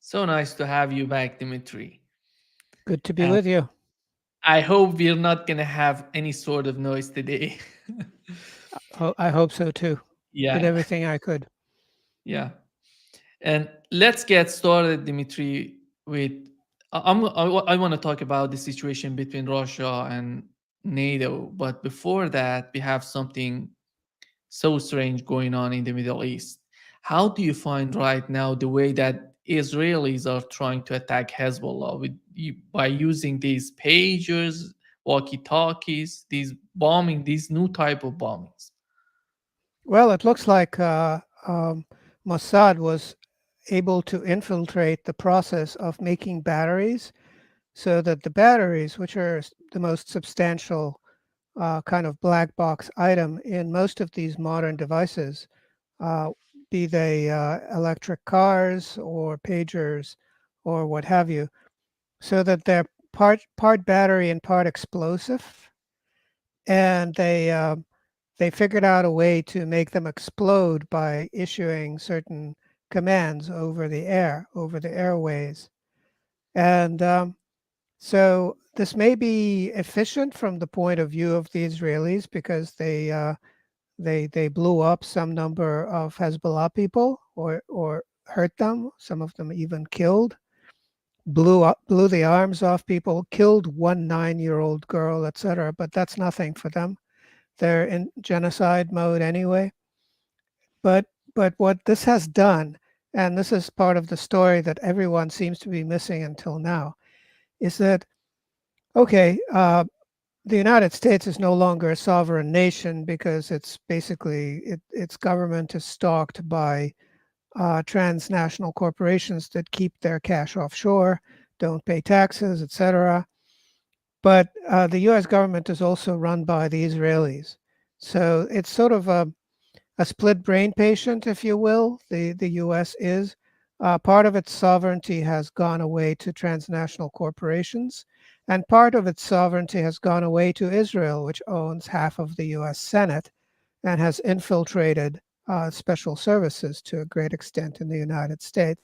So nice to have you back, Dmitry. Good to be And with you. I hope we're not going to have any sort of noise today. I hope so too. Did Yeah, everything I could. yeah. And let's get started, Dmitry, with I want to talk about the situation between Russia and NATO. But before that, we have something so strange going on in the Middle East. How do you find right now the way that Israelis are trying to attack Hezbollah by using these pagers, walkie-talkies, these bombing, these new type of bombings? Well, it looks like Mossad was able to infiltrate the process of making batteries so that the batteries, which are the most substantial kind of black box item in most of these modern devices, uh, be they electric cars or pagers or what have you, so that they're part battery and part explosive, and they figured out a way to make them explode by issuing certain commands over the air, over the airways. And so this may be efficient from the point of view of the Israelis because they blew up some number of Hezbollah people or hurt them. Some of them even killed. Blew the arms off people, killed one 9-year-old girl, etc. But that's nothing for them. They're in genocide mode anyway. But but what this has done, and this is part of the story that everyone seems to be missing until now, is that okay, the United States is no longer a sovereign nation because it's basically its government is stalked by transnational corporations that keep their cash offshore, don't pay taxes, etc. But the U.S. government is also run by the Israelis, so it's sort of a split brain patient, if you will. The U.S. is. Part of its sovereignty has gone away to transnational corporations, and part of its sovereignty has gone away to Israel, which owns half of the U.S. Senate and has infiltrated special services to a great extent in the United States.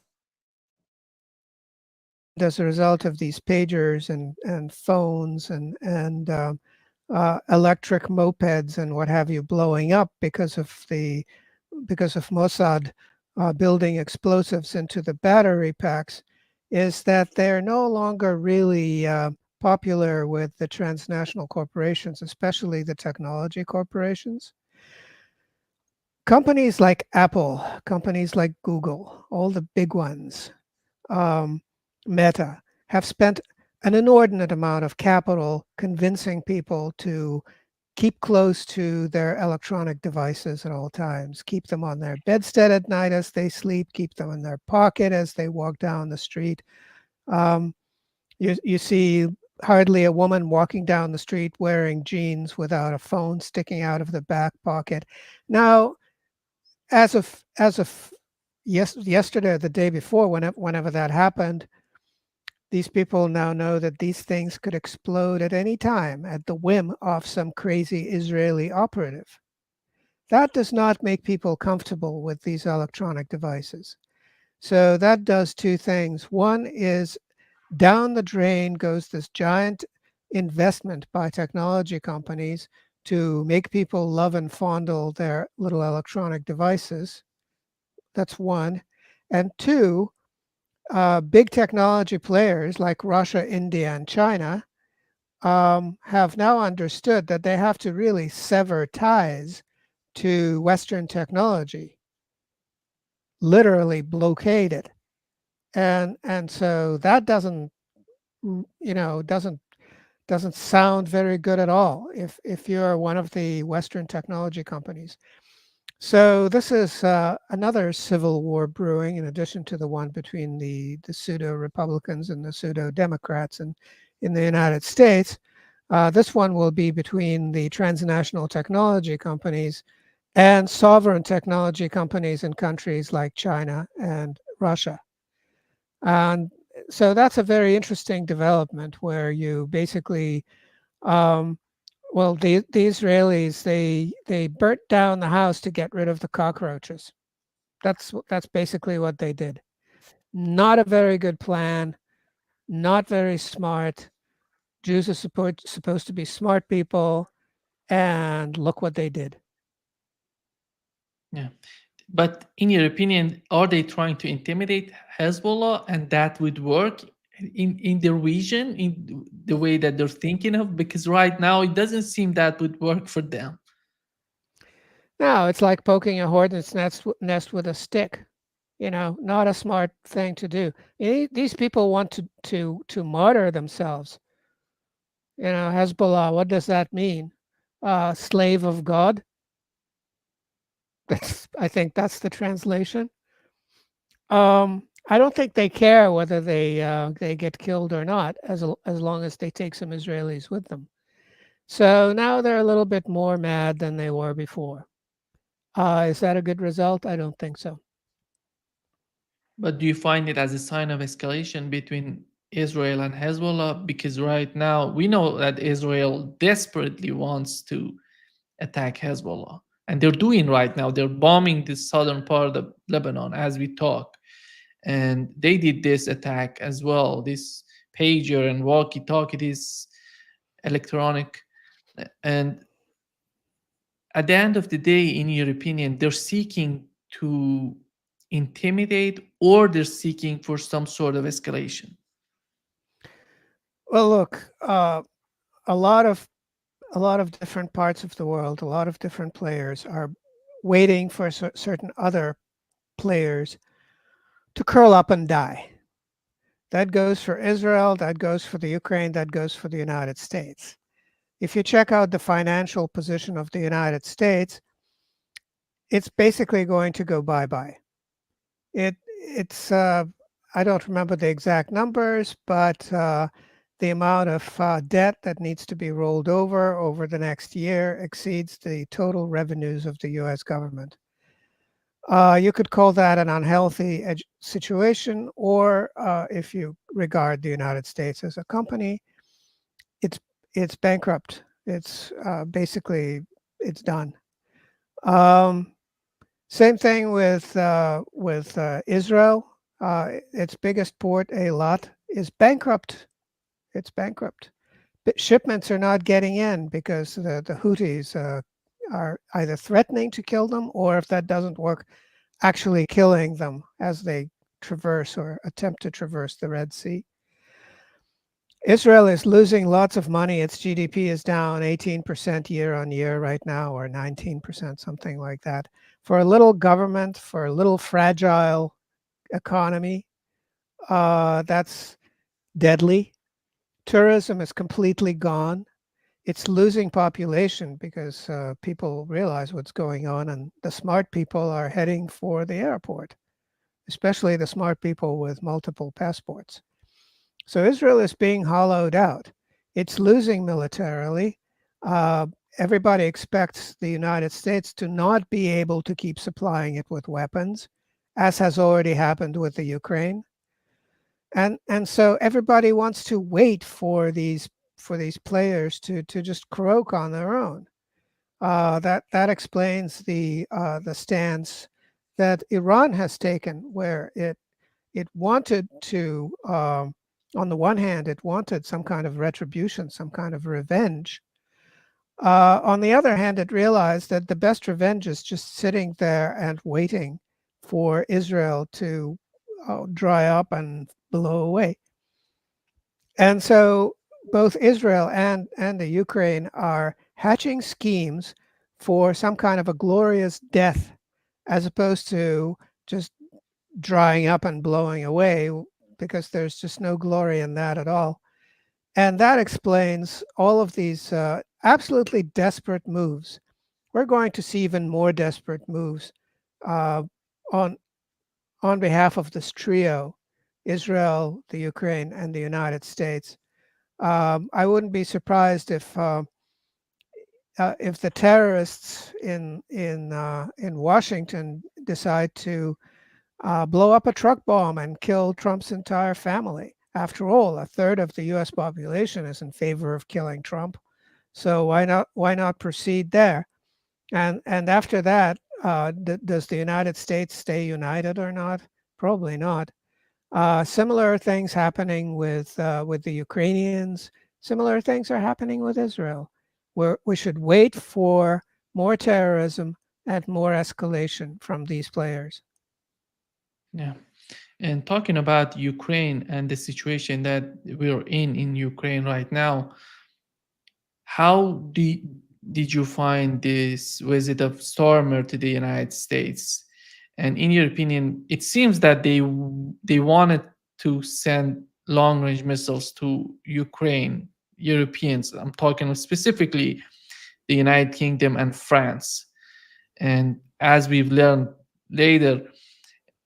And as a result of these pagers and phones and electric mopeds and what have you blowing up because of Mossad building explosives into the battery packs, is that they're no longer really popular with the transnational corporations, especially the technology corporations. Companies like Apple, companies like Google, all the big ones, um, Meta, have spent an inordinate amount of capital convincing people to keep close to their electronic devices at all times, keep them on their bedstead at night as they sleep, keep them in their pocket as they walk down the street. Um, you see hardly a woman walking down the street wearing jeans without a phone sticking out of the back pocket. Now, as of yesterday or the day before, whenever that happened, these people now know that these things could explode at any time at the whim of some crazy Israeli operative. That does not make people comfortable with these electronic devices. So that does two things. One is down the drain goes this giant investment by technology companies to make people love and fondle their little electronic devices. That's one. And two, big technology players like Russia, India, and China have now understood that they have to really sever ties to Western technology, literally blockade it, and so that doesn't sound very good at all if you're one of the Western technology companies. So this is another civil war brewing, in addition to the one between the pseudo Republicans and the pseudo Democrats in the United States. This one will be between the transnational technology companies and sovereign technology companies in countries like China and Russia. And so that's a very interesting development where you basically, um, well, the Israelis they burnt down the house to get rid of the cockroaches. That's basically what they did. Not a very good plan, not very smart. Jews are supposed to be smart people, and look what they did. Yeah. But in your opinion, are they trying to intimidate Hezbollah and that would work in the region in the way that they're thinking of? Because right now it doesn't seem that would work for them. No, it's like poking a hornet's nest with a stick. Not a smart thing to do. These people want to martyr themselves. Hezbollah, what does that mean? Slave of God? I think that's the translation. I don't think they care whether they get killed or not, as long as they take some Israelis with them. So now they're a little bit more mad than they were before. Is that a good result? I don't think so. But do you find it as a sign of escalation between Israel and Hezbollah? Because right now we know that Israel desperately wants to attack Hezbollah. And they're doing right now. They're bombing the southern part of Lebanon as we talk. And they did this attack as well. This pager and walkie-talkie, this electronic. And at the end of the day, in your opinion, they're seeking to intimidate or they're seeking for some sort of escalation. Well, look, a lot of different parts of the world, a lot of different players are waiting for certain other players to curl up and die. That goes for Israel, that goes for the Ukraine, that goes for the United States. If you check out the financial position of the United States, it's basically going to go bye-bye. It's I don't remember the exact numbers, but the amount of debt that needs to be rolled over the next year exceeds the total revenues of the U.S. government. You could call that an unhealthy situation, or if you regard the United States as a company, it's it's bankrupt. It's basically it's done. Um, Same thing with Israel. Its biggest port, Eilat, is bankrupt. It's bankrupt. But shipments are not getting in because the Houthis are either threatening to kill them, or if that doesn't work, actually killing them as they traverse or attempt to traverse the Red Sea. Israel is losing lots of money. Its GDP is down 18% year on year right now, or 19%, something like that. For a little government, for a little fragile economy, that's deadly. Tourism is completely gone. It's losing population because people realize what's going on, and the smart people are heading for the airport, especially the smart people with multiple passports. So Israel is being hollowed out. It's losing militarily. Uh, Everybody expects the United States to not be able to keep supplying it with weapons, as has already happened with the Ukraine. And so everybody wants to wait for these players to just croak on their own. That explains the stance that Iran has taken, where it wanted to, on the one hand, it wanted some kind of retribution, some kind of revenge. On the other hand, it realized that the best revenge is just sitting there and waiting for Israel to dry up and blow away. And so both Israel and the Ukraine are hatching schemes for some kind of a glorious death, as opposed to just drying up and blowing away, because there's just no glory in that at all. And that explains all of these absolutely desperate moves. We're going to see even more desperate moves uh, on on behalf of this trio: Israel, the Ukraine, and the United States. I wouldn't be surprised if the terrorists in Washington decide to blow up a truck bomb and kill Trump's entire family. After all, a third of the U.S. population is in favor of killing Trump, so why not proceed there? And after that, does the United States stay united or not? Probably not. Similar things happening with the Ukrainians. Similar things are happening with Israel. We should wait for more terrorism and more escalation from these players. Yeah. And talking about Ukraine and the situation that we're in Ukraine right now, how did you find this visit of Stormer to the United States? And in your opinion, it seems that they wanted to send long range missiles to Ukraine, Europeans. I'm talking specifically the United Kingdom and France. And as we've learned later,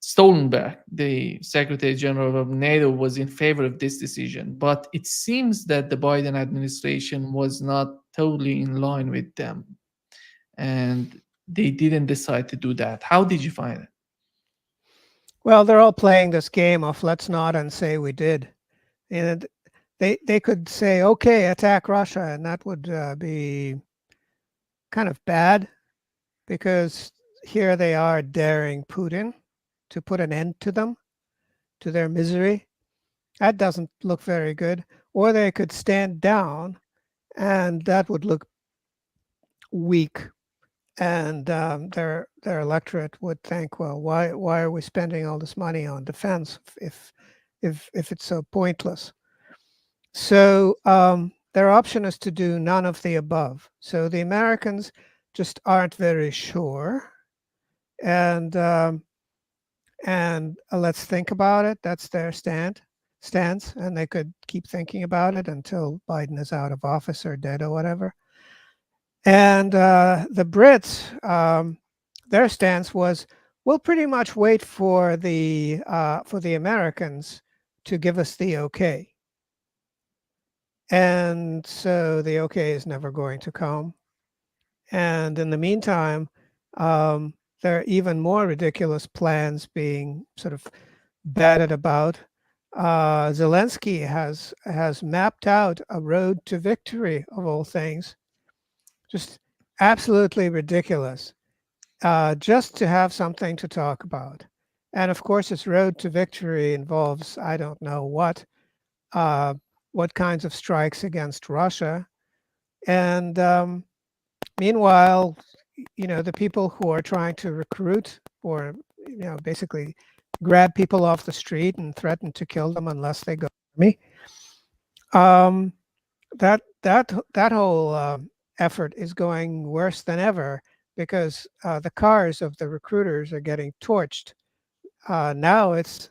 Stoltenberg, the Secretary General of NATO, was in favor of this decision. But it seems that the Biden administration was not totally in line with them, and they didn't decide to do that. How did you find it? Well, they're all playing this game of let's nod and say we did. And they could say, okay, attack Russia, and that would be kind of bad because here they are daring Putin to put an end to them, to their misery. That doesn't look very good. Or they could stand down, and that would look weak. And their electorate would think, well, why are we spending all this money on defense if it's so pointless? So their option is to do none of the above. So the Americans just aren't very sure, and let's think about it. That's their stance, and they could keep thinking about it until Biden is out of office or dead or whatever. And the Brits, their stance was, we'll pretty much wait for the Americans to give us the okay. And so the okay is never going to come. And in the meantime, there are even more ridiculous plans being sort of batted about. Zelensky has mapped out a road to victory, of all things, just absolutely ridiculous, just to have something to talk about. And of course, this road to victory involves I don't know uh, what kinds of strikes against Russia. And meanwhile, the people who are trying to recruit or basically grab people off the street and threaten to kill them unless they go to me. That whole effort is going worse than ever because the cars of the recruiters are getting torched. Now it's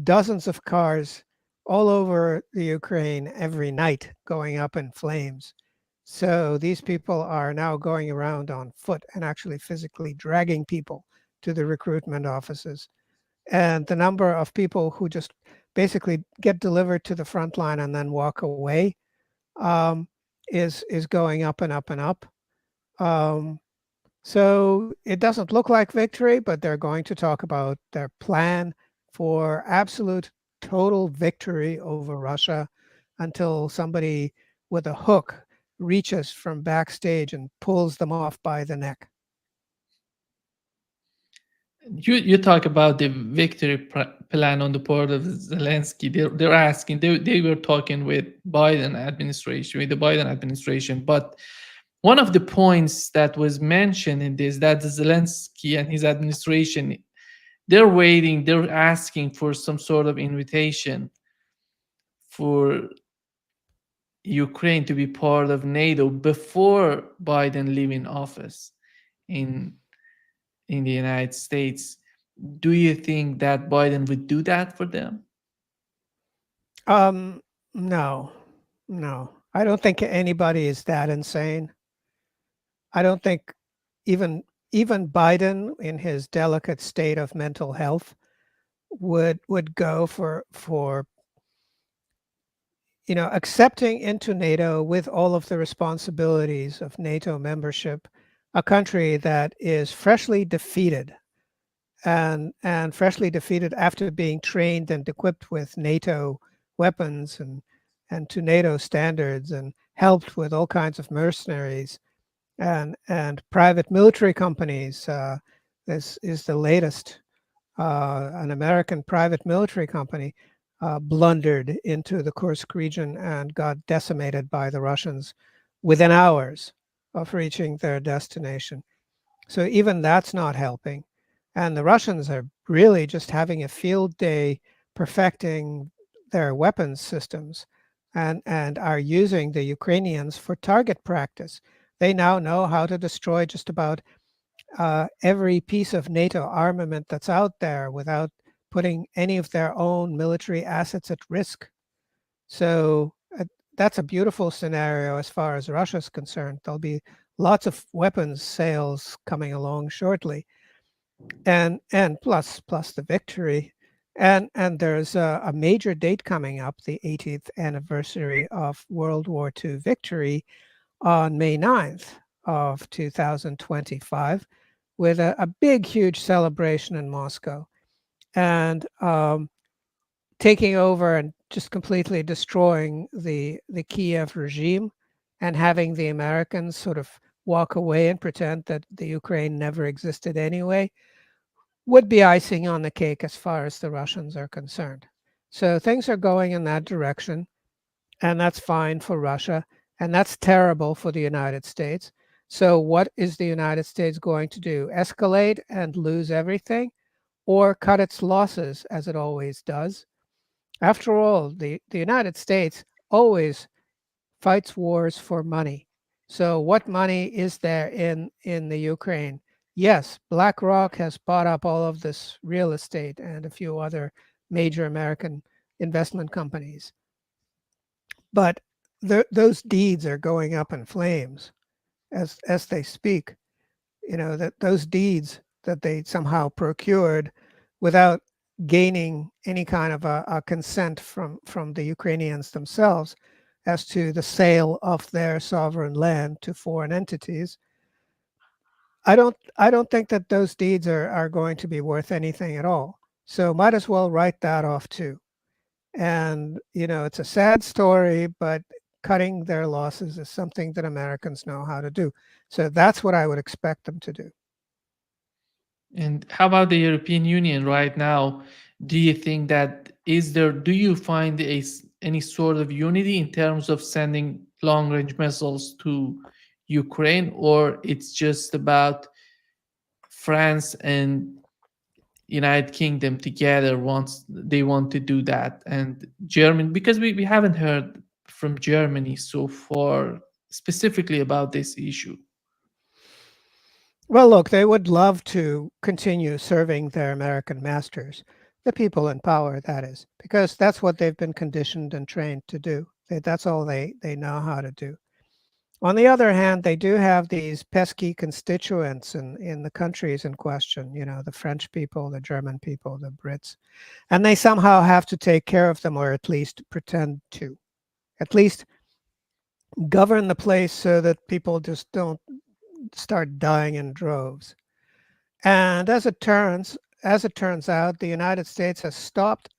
dozens of cars all over the Ukraine every night going up in flames. So these people are now going around on foot and actually physically dragging people to the recruitment offices. And the number of people who just basically get delivered to the front line and then walk away is going up and up and up. So it doesn't look like victory, but they're going to talk about their plan for absolute total victory over Russia until somebody with a hook reaches from backstage and pulls them off by the neck. You talk about the victory plan on the part of Zelensky. They're asking. They were talking with the Biden administration. But one of the points that was mentioned in this that Zelensky and his administration, they're waiting. They're asking for some sort of invitation for Ukraine to be part of NATO before Biden leaving office in the United States. Do you think that Biden would do that for them? No, no. I don't think anybody is that insane. I don't think even Biden, in his delicate state of mental health, would go for accepting into NATO with all of the responsibilities of NATO membership, a country that is freshly defeated and freshly defeated after being trained and equipped with NATO weapons and to NATO standards and helped with all kinds of mercenaries and private military companies. This is the latest an American private military company, blundered into the Kursk region and got decimated by the Russians within hours of reaching their destination. So even that's not helping. And the Russians are really just having a field day perfecting their weapons systems and are using the Ukrainians for target practice. They now know how to destroy just about every piece of NATO armament that's out there without putting any of their own military assets at risk. So that's a beautiful scenario as far as Russia's concerned. There'll be lots of weapons sales coming along shortly, and plus the victory. And there's a major date coming up, the 80th anniversary of World War II victory on May 9th of 2025, with a big, huge celebration in Moscow. And taking over and just completely destroying the Kiev regime and having the Americans sort of walk away and pretend that the Ukraine never existed anyway would be icing on the cake as far as the Russians are concerned. So things are going in that direction, and that's fine for Russia, and that's terrible for the United States. So what is the United States going to do? Escalate and lose everything, or cut its losses as it always does? After all, the United States always fights wars for money. So what money is there in the Ukraine? Yes, BlackRock has bought up all of this real estate and a few other major American investment companies. But those deeds are going up in flames as they speak. You know, that those deeds that they somehow procured without gaining any kind of a consent from the Ukrainians themselves as to the sale of their sovereign land to foreign entities. I don't think that those deeds are going to be worth anything at all. So might as well write that off too. And you know, it's a sad story, but cutting their losses is something that Americans know how to do. So that's what I would expect them to do. And how about the European Union right now? Do you think that do you find any sort of unity in terms of sending long range missiles to Ukraine, or it's just about France and United Kingdom together wants they want to do that, and Germany, because we haven't heard from Germany so far specifically about this issue. Well, look, they would love to continue serving their American masters, the people in power, that is, because that's what they've been conditioned and trained to do. That's all they know how to do. On the other hand, they do have these pesky constituents in the countries in question, you know, the French people, the German people, the Brits, and they somehow have to take care of them, or at least pretend to. At least govern the place so that people just don't start dying in droves. And as it turns out, the United States has stopped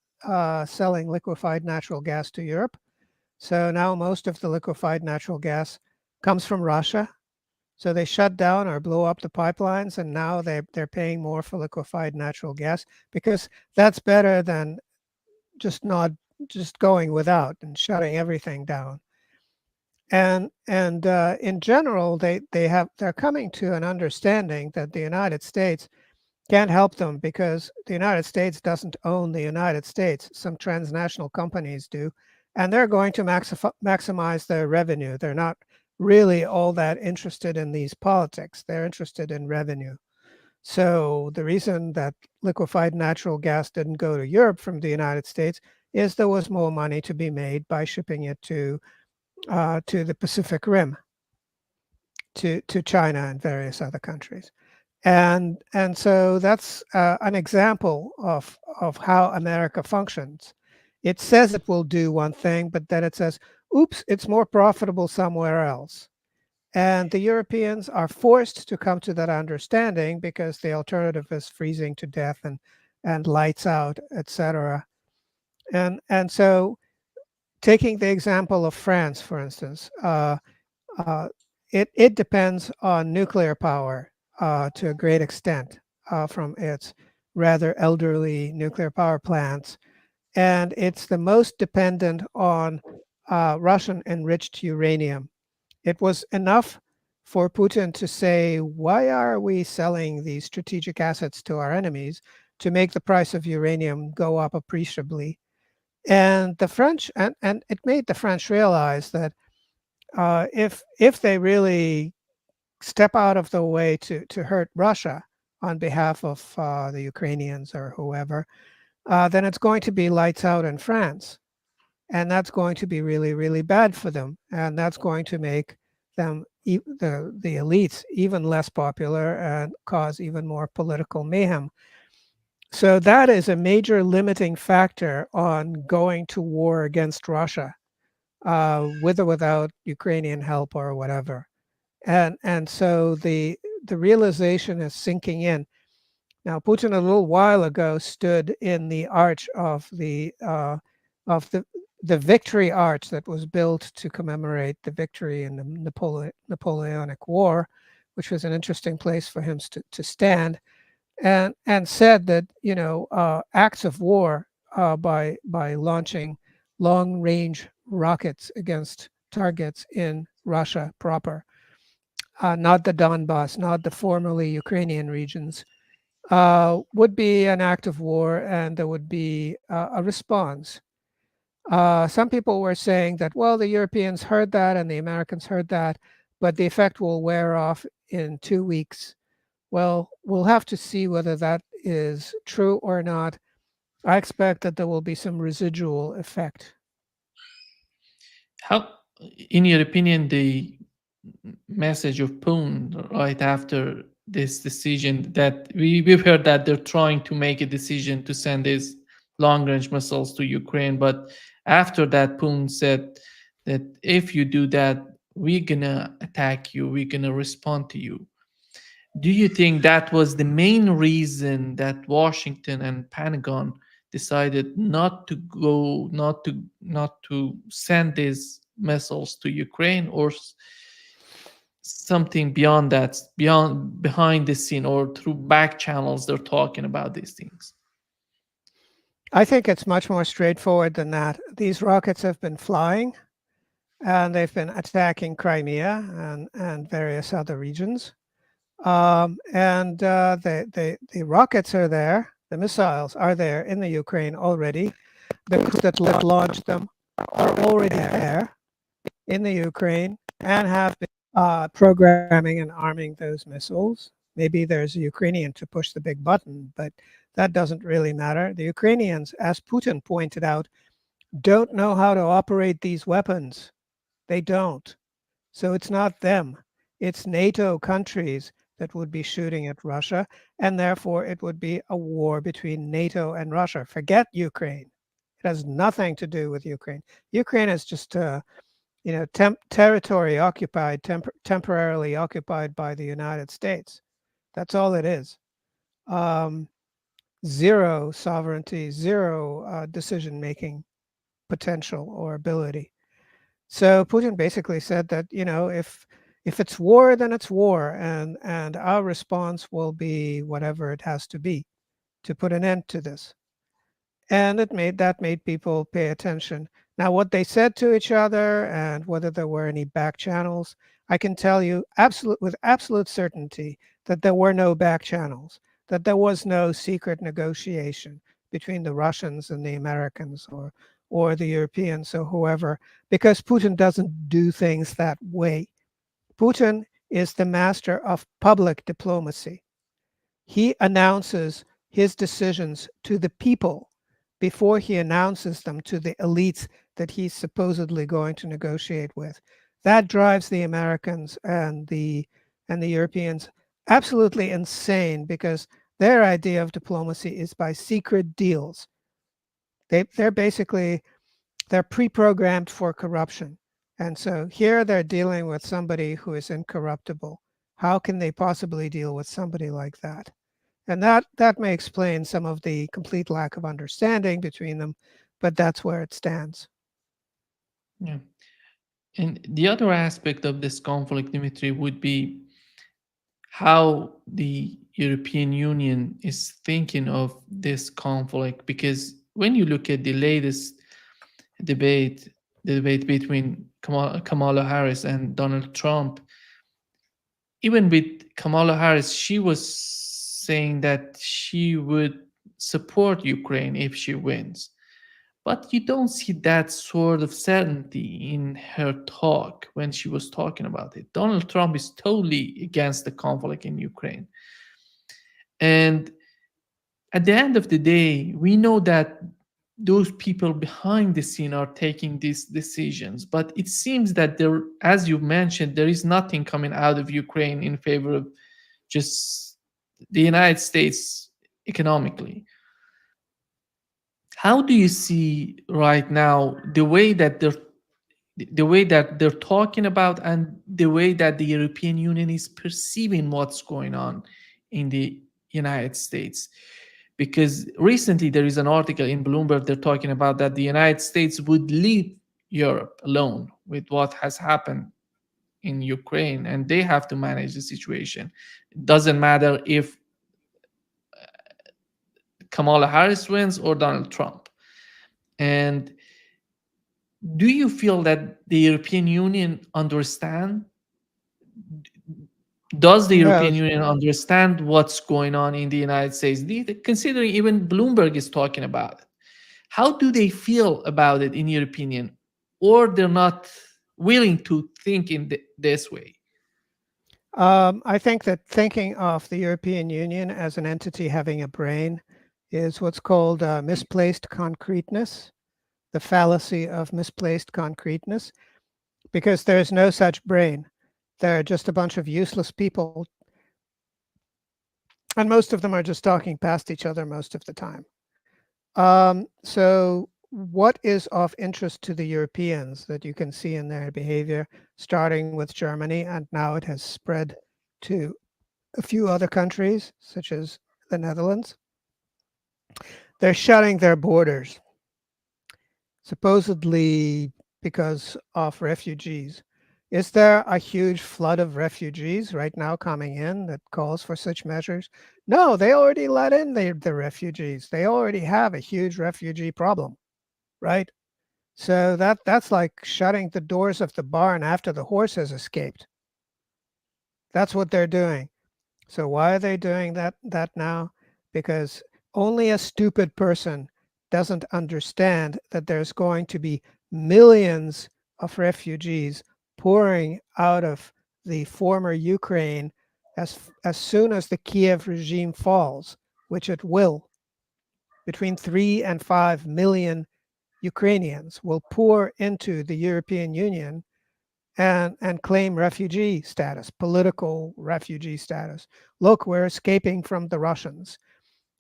selling liquefied natural gas to Europe. So now most of the liquefied natural gas comes from Russia. So they shut down or blew up the pipelines, and now they're paying more for liquefied natural gas because that's better than not just going without and shutting everything down. And in general, they're coming to an understanding that the United States can't help them because the United States doesn't own the United States. Some transnational companies do, and they're going to maximize their revenue. They're not really all that interested in these politics. They're interested in revenue. So the reason that liquefied natural gas didn't go to Europe from the United States is there was more money to be made by shipping it to the Pacific Rim, to China and various other countries. And so that's an example of how America functions. It says it will do one thing, but then it says, oops, it's more profitable somewhere else. And the Europeans are forced to come to that understanding because the alternative is freezing to death and lights out, etc. And so taking the example of France, for instance, uh, it depends on nuclear power to a great extent from its rather elderly nuclear power plants, and it's the most dependent on Russian enriched uranium. It was enough for Putin to say, why are we selling these strategic assets to our enemies, to make the price of uranium go up appreciably. And the French, and it made the French realize that if they really step out of the way to hurt Russia on behalf of the Ukrainians or whoever, then it's going to be lights out in France. And that's going to be really, really bad for them. And that's going to make them, the elites, even less popular and cause even more political mayhem. So that is a major limiting factor on going to war against Russia, with or without Ukrainian help or whatever. And so the realization is sinking in. Now, Putin a little while ago stood in the arch of the victory arch that was built to commemorate the victory in the Napoleonic War, which was an interesting place for him to stand, and said that acts of war by launching long range rockets against targets in Russia proper, not the Donbass, not the formerly Ukrainian regions, would be an act of war, and there would be a response. Some people were saying that, well, the Europeans heard that and the Americans heard that, but the effect will wear off in 2 weeks. Well, we'll have to see whether that is true or not. I expect that there will be some residual effect. How, in your opinion, the message of Putin right after this decision, that we've heard that they're trying to make a decision to send these long range missiles to Ukraine, but after that, Putin said that if you do that, we're gonna attack you, we're gonna respond to you. Do you think that was the main reason that Washington and Pentagon decided not to go, not to send these missiles to Ukraine, or something beyond that, beyond behind the scene, or through back channels they're talking about these things? I think it's much more straightforward than that. These rockets have been flying and they've been attacking Crimea and various other regions. The rockets are there, the missiles are there in the Ukraine already. The crews that launched them are already there in the Ukraine and have been programming and arming those missiles. Maybe there's a Ukrainian to push the big button, but that doesn't really matter. The Ukrainians, as Putin pointed out, don't know how to operate these weapons. They don't. So it's not them. It's NATO countries that would be shooting at Russia, and therefore it would be a war between NATO and Russia. Forget Ukraine. It has nothing to do with Ukraine. Ukraine is just territory occupied, temporarily occupied by the United States. That's all it is. Um, Zero sovereignty, zero decision making potential or ability. So Putin basically said that if it's war, then it's war, and our response will be whatever it has to be to put an end to this. And that made people pay attention. Now, what they said to each other and whether there were any back channels, I can tell you with absolute certainty that there were no back channels, that there was no secret negotiation between the Russians and the Americans or the Europeans or whoever, because Putin doesn't do things that way. Putin is the master of public diplomacy. He announces his decisions to the people before he announces them to the elites that he's supposedly going to negotiate with. That drives the Americans and the Europeans absolutely insane, because their idea of diplomacy is by secret deals. They're pre-programmed for corruption. And so here they're dealing with somebody who is incorruptible. How can they possibly deal with somebody like that? And that may explain some of the complete lack of understanding between them, but that's where it stands. Yeah. And the other aspect of this conflict, Dimitri, would be how the European Union is thinking of this conflict, because when you look at the latest debate, the debate between Kamala Harris and Donald Trump, even with Kamala Harris, she was saying that she would support Ukraine if she wins. But you don't see that sort of certainty in her talk when she was talking about it. Donald Trump is totally against the conflict in Ukraine. And at the end of the day, we know that those people behind the scene are taking these decisions. But it seems that there, as you mentioned, there is nothing coming out of Ukraine in favor of just the United States economically. How do you see right now the way that they're talking about, and the way that the European Union is perceiving what's going on in the United States? Because recently there is an article in Bloomberg, they're talking about that the United States would leave Europe alone with what has happened in Ukraine, and they have to manage the situation. It doesn't matter if Kamala Harris wins or Donald Trump. And do you feel that the European Union understand? Does the No, European Union understand what's going on in the United States? Considering even Bloomberg is talking about it, how do they feel about it in your opinion, or they're not willing to think in this way? I think that thinking of the European Union as an entity having a brain is what's called misplaced concreteness, the fallacy of misplaced concreteness, because there's no such brain. They're just a bunch of useless people, and most of them are just talking past each other most of the time. So, what is of interest to the Europeans that you can see in their behavior, starting with Germany, and now it has spread to a few other countries, such as the Netherlands? They're shutting their borders, supposedly because of refugees. Is there a huge flood of refugees right now coming in that calls for such measures? No, they already let in the refugees. They already have a huge refugee problem, right? So that's like shutting the doors of the barn after the horse has escaped. That's what they're doing. So why are they doing that now? Because only a stupid person doesn't understand that there's going to be millions of refugees pouring out of the former Ukraine as soon as the Kiev regime falls, which it will. Between 3 and 5 million Ukrainians will pour into the European Union and claim refugee status, political refugee status. Look, we're escaping from the Russians.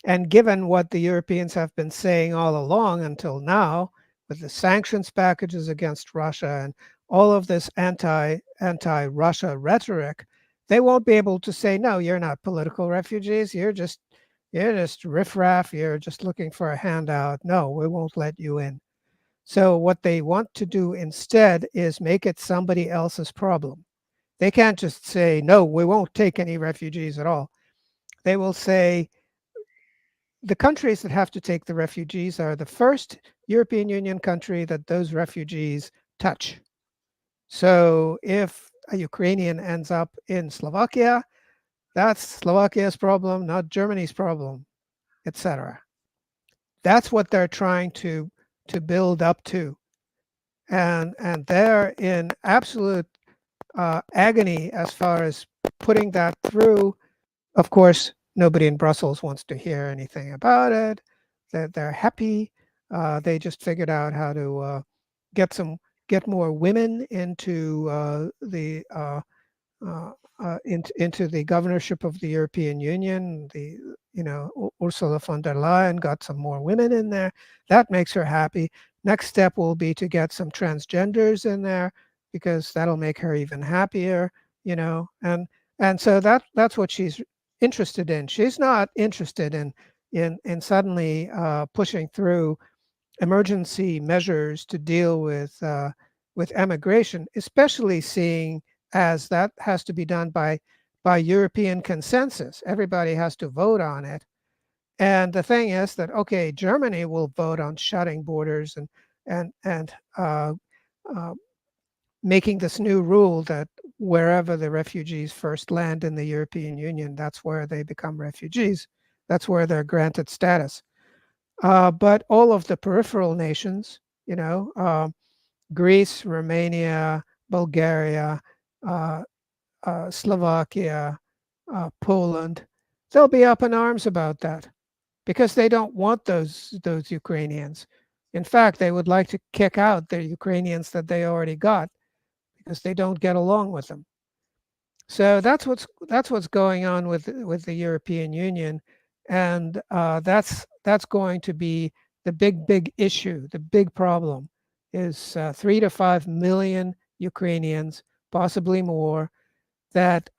And given what the Europeans have been saying all along until now, with the sanctions packages against Russia and all of this anti-Russia rhetoric, they won't be able to say, no, you're not political refugees. You're just riffraff. You're just looking for a handout. No, we won't let you in. So what they want to do instead is make it somebody else's problem. They can't just say, no, we won't take any refugees at all. They will say the countries that have to take the refugees are the first European Union country that those refugees touch. So if a Ukrainian ends up in Slovakia, that's Slovakia's problem, not Germany's problem, etc. That's what they're trying to build up to. And they're in absolute agony as far as putting that through. Of course, nobody in Brussels wants to hear anything about it. They're happy. They just figured out how to get get more women into into the governorship of the European Union. Ursula von der Leyen got some more women in there. That makes her happy. Next step will be to get some transgenders in there because that'll make her even happier. And so that's what she's interested in. She's not interested in suddenly pushing through emergency measures to deal with emigration, especially seeing as that has to be done by by European consensus. Everybody has to vote on it. And the thing is that, okay, Germany will vote on shutting borders and uh, making this new rule that wherever the refugees first land in the European Union, that's where they become refugees. That's where they're granted status. But all of the peripheral nations, Greece, Romania, Bulgaria, uh, Slovakia, Poland, they'll be up in arms about that because they don't want those Ukrainians. In fact, they would like to kick out the Ukrainians that they already got because they don't get along with them. So that's what's going on with the European Union, and that's going to be the big issue. The big problem is 3 to 5 million Ukrainians, possibly more, that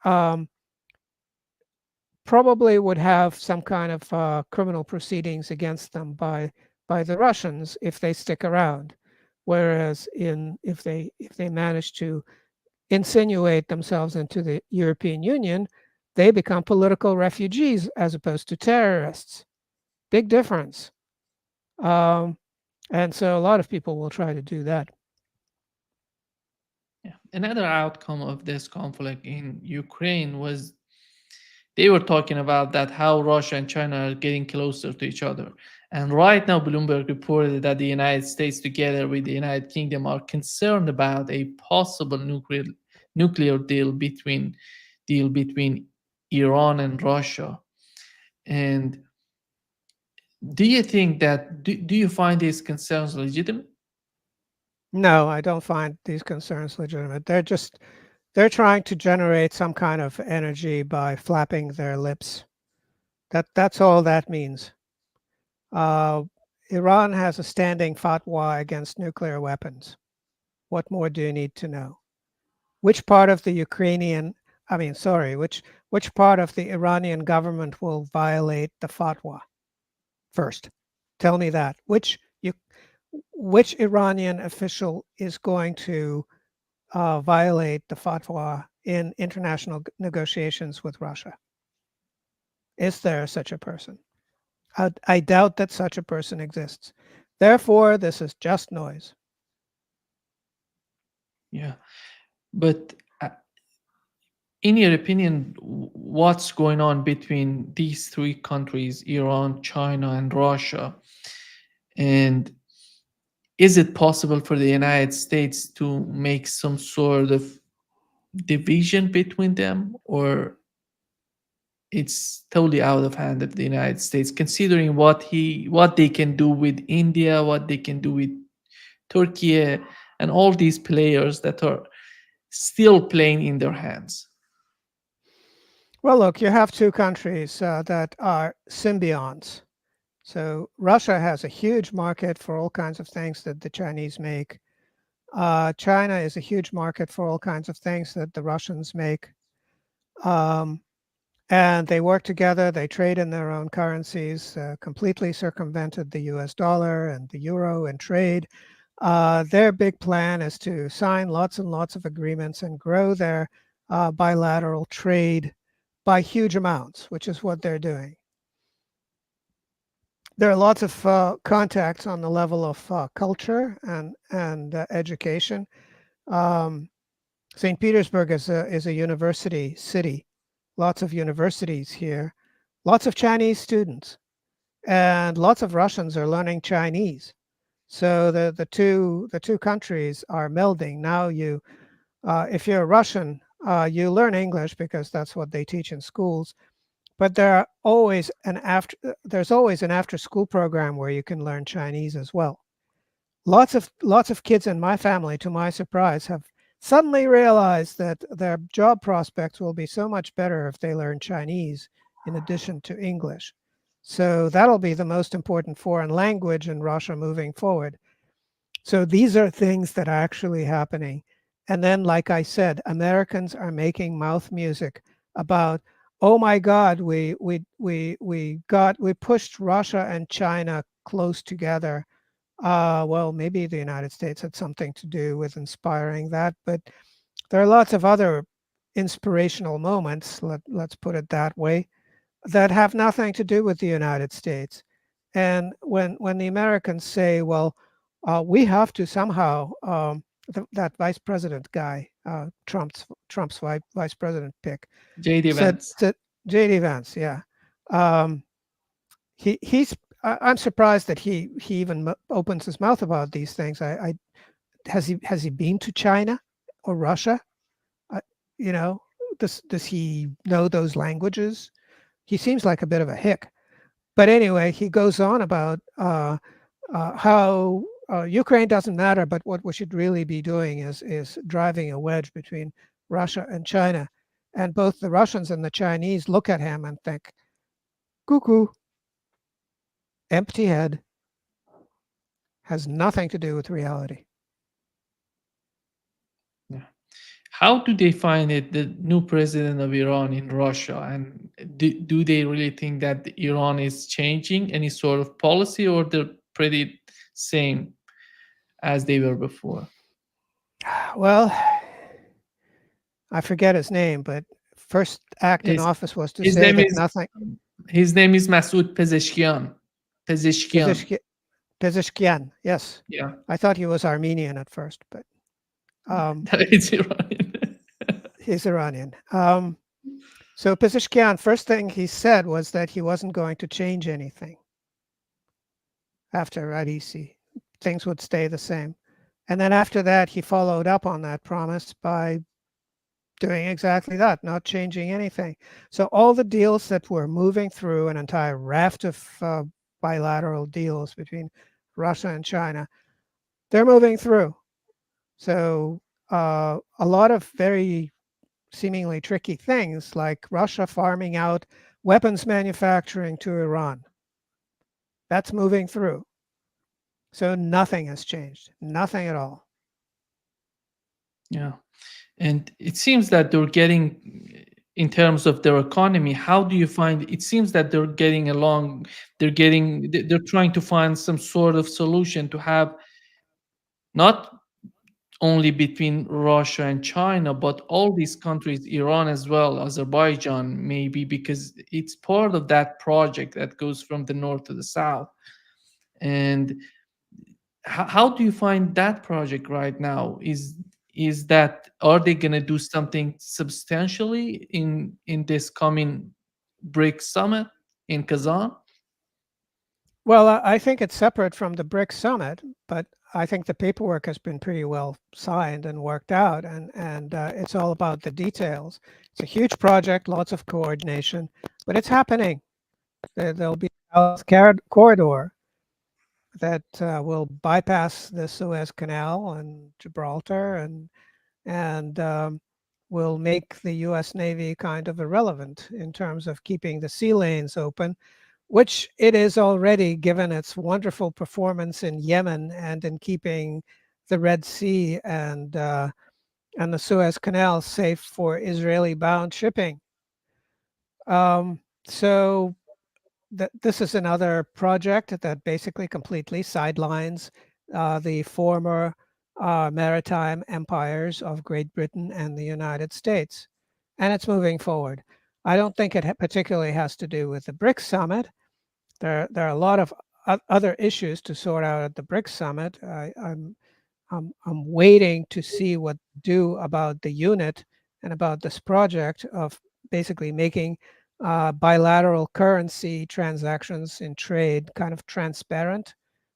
probably would have some kind of criminal proceedings against them by the Russians if they stick around. Whereas if they manage to insinuate themselves into the European Union, they become political refugees as opposed to terrorists. Big difference. Um, and so a lot of people will try to do that. Yeah. Another outcome of this conflict in Ukraine was they were talking about that how Russia and China are getting closer to each other. And right now, Bloomberg reported that the United States, together with the United Kingdom, are concerned about a possible nuclear deal between Iran and Russia. And do you think that do you find these concerns legitimate? No, I don't find these concerns legitimate. They're trying to generate some kind of energy by flapping their lips. That's all that means. Uh, Iran has a standing fatwa against nuclear weapons. What more do you need to know? Which part of the which part of the Iranian government will violate the fatwa first? Tell me that. Which Iranian official is going to violate the fatwa in international negotiations with Russia? Is there such a person? I doubt that such a person exists. Therefore, this is just noise. Yeah. But in your opinion, what's going on between these three countries, Iran, China, and Russia? And is it possible for the United States to make some sort of division between them, or it's totally out of hand of the United States, considering what they can do with India, what they can do with Turkey, and all these players that are still playing in their hands? Well, look, you have two countries that are symbionts. So Russia has a huge market for all kinds of things that the Chinese make. China is a huge market for all kinds of things that the Russians make. Um, and they work together, they trade in their own currencies, completely circumvented the US dollar and the euro in trade. Their big plan is to sign lots and lots of agreements and grow their bilateral trade by huge amounts, which is what they're doing. There are lots of contacts on the level of culture and education. Um, St. Petersburg is a university city. Lots of universities here. Lots of Chinese students, and lots of Russians are learning Chinese. So the two countries are melding. Now if you're a Russian, you learn English because that's what they teach in schools. But there's always an after school program where you can learn Chinese as well. Lots of kids in my family, to my surprise, have suddenly realized that their job prospects will be so much better if they learn Chinese in addition to English. So that'll be the most important foreign language in Russia moving forward. So these are things that are actually happening. And then, like I said, Americans are making mouth music about, oh my God, we pushed Russia and China close together. Well, maybe the United States had something to do with inspiring that, but there are lots of other inspirational moments, let's put it that way, that have nothing to do with the United States. And when the Americans say, well, we have to somehow, that vice president guy, Trump's vice president pick, JD said Vance. that JD Vance, yeah, um, he's. I'm surprised that he even opens his mouth about these things. I has he been to China or Russia? Uh, you know, does he know those languages? He seems like a bit of a hick. But anyway, he goes on about how Ukraine doesn't matter, but what we should really be doing is driving a wedge between Russia and China. And both the Russians and the Chinese look at him and think, cuckoo, empty head, has nothing to do with reality. Yeah. How do they find it, the new president of Iran in Russia? And do they really think that Iran is changing any sort of policy, or they're pretty same as they were before? Well, I forget his name, but first act in His, office was to his say name that is nothing. his name is Masoud Pezeshkian. Pezeshkian. Pezeshkian, Pezeshkian, yes. Yeah. I thought he was Armenian at first, but It's Iranian. he's Iranian. So Pezeshkian, first thing he said was that he wasn't going to change anything after Raisi. Things would stay the same. And then after that, he followed up on that promise by doing exactly that, not changing anything. So all the deals that were moving through, an entire raft of bilateral deals between Russia and China, they're moving through. So a lot of very seemingly tricky things like Russia farming out weapons manufacturing to Iran. That's moving through. So nothing has changed, nothing at all. Yeah. And it seems that they're getting, in terms of their economy, how do you find, it seems that they're getting along, they're trying to find some sort of solution to have not only between Russia and China, but all these countries, Iran as well, Azerbaijan, maybe, because it's part of that project that goes from the north to the south. And how do you find that project right now? Is that, are they going to do something substantially in this coming BRICS summit in Kazan? Well, I think it's separate from the BRICS summit, but I think the paperwork has been pretty well signed and worked out, and it's all about the details. It's a huge project, lots of coordination, but it's happening. There'll be a corridor that will bypass the Suez Canal and Gibraltar, and will make the U.S. Navy kind of irrelevant in terms of keeping the sea lanes open, which it is already, given its wonderful performance in Yemen and in keeping the Red Sea and the Suez Canal safe for Israeli-bound shipping. So this is another project that basically completely sidelines the former maritime empires of Great Britain and the United States, and it's moving forward. I don't think it particularly has to do with the BRICS summit. There are a lot of other issues to sort out at the BRICS summit. I'm waiting to see what to do about the unit and about this project of basically making bilateral currency transactions in trade kind of transparent,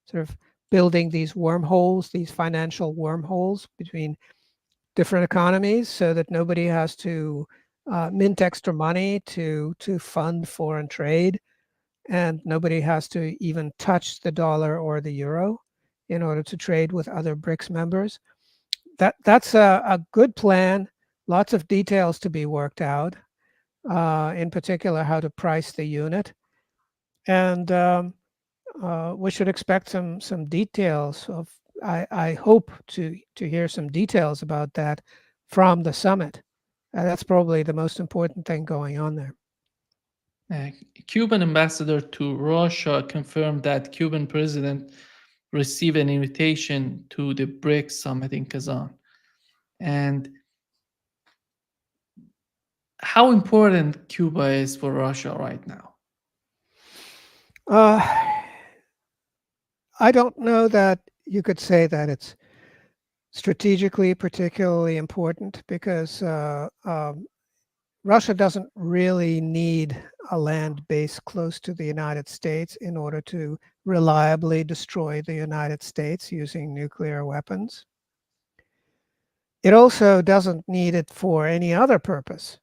sort of building these wormholes, these financial wormholes between different economies so that nobody has to mint extra money to fund foreign trade, and nobody has to even touch the dollar or the euro in order to trade with other BRICS members. That's a good plan. Lots of details to be worked out, in particular how to price the unit. And we should expect some details of, I hope to hear some details about that from the summit. That's probably the most important thing going on there. Uh, Cuban ambassador to Russia confirmed that Cuban president received an invitation to the BRICS summit in Kazan. And how important Cuba is for Russia right now. Uh, I don't know that you could say that it's strategically particularly important because Russia doesn't really need a land base close to the United States in order to reliably destroy the United States using nuclear weapons. It also doesn't need it for any other purpose.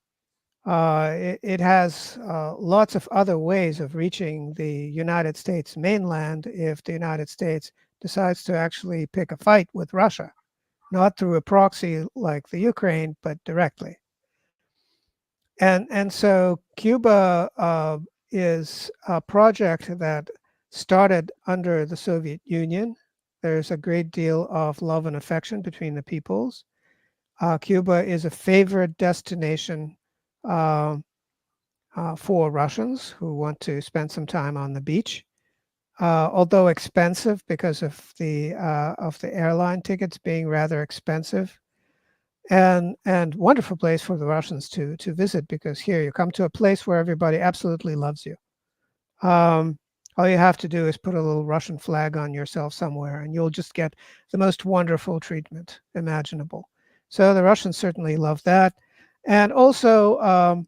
It has lots of other ways of reaching the United States mainland if the United States decides to actually pick a fight with Russia, not through a proxy like the Ukraine, but directly. And so Cuba is a project that started under the Soviet Union. There's a great deal of love and affection between the peoples. Cuba is a favorite destination uh, for Russians who want to spend some time on the beach. Although expensive because of the airline tickets being rather expensive, and wonderful place for the Russians to visit because here you come to a place where everybody absolutely loves you. Um, all you have to do is put a little Russian flag on yourself somewhere, and you'll just get the most wonderful treatment imaginable. So the Russians certainly love that, and also,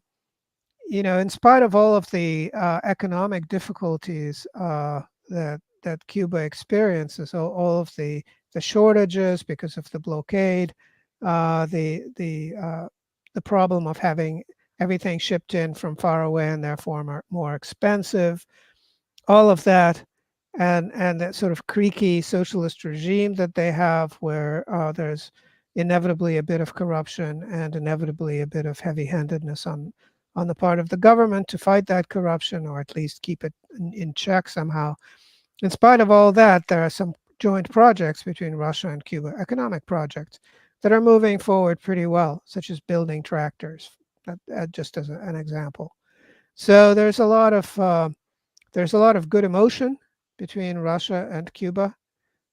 in spite of all of the economic difficulties that Cuba experiences, all of the shortages because of the blockade, the problem of having everything shipped in from far away and therefore more expensive, all of that, and that sort of creaky socialist regime that they have, where there's inevitably a bit of corruption and inevitably a bit of heavy-handedness on the part of the government to fight that corruption or at least keep it in check somehow. In spite of all that, there are some joint projects between Russia and Cuba, economic projects, that are moving forward pretty well, such as building tractors, just as an example. So there's a lot of good emotion between Russia and Cuba,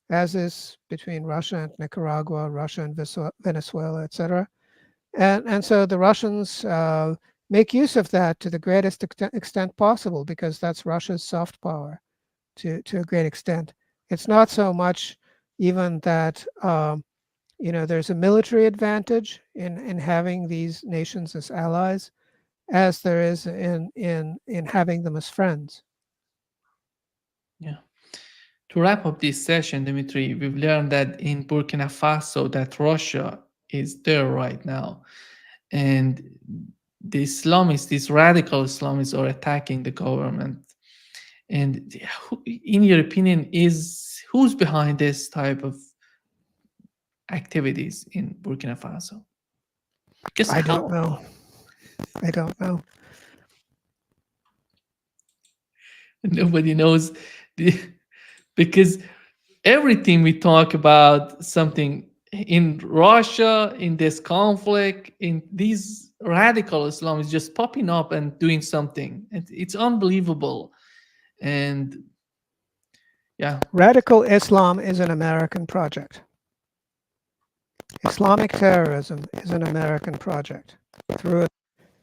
as is between Russia and Nicaragua, Russia and Venezuela, etc. And so the Russians make use of that to the greatest extent possible because that's Russia's soft power to a great extent. It's not so much even that there's a military advantage in having these nations as allies, as there is in having them as friends. Yeah. To wrap up this session, Dimitri, we've learned that in Burkina Faso that Russia is there right now, and the Islamists, these radical Islamists, are attacking the government. And in your opinion, is who's behind this type of activities in Burkina Faso? Because I don't how know. I don't know. nobody knows the, because everything we talk about something in Russia, in this conflict, in these radical Islam is just popping up and doing something. It's unbelievable. And yeah, Radical Islam is an American project. Islamic terrorism is an American project. Through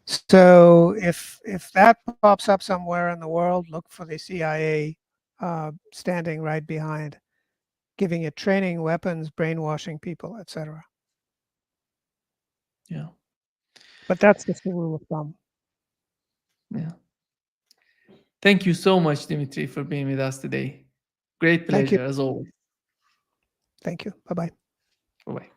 So if that pops up somewhere in the world, look for the CIA standing right behind, giving it training, weapons, brainwashing people, etc. yeah, But that's just the rule of thumb. yeah. Thank you so much, Dimitri, for being with us today. Great Thank you. pleasure as always. Thank you. Bye bye. Bye bye.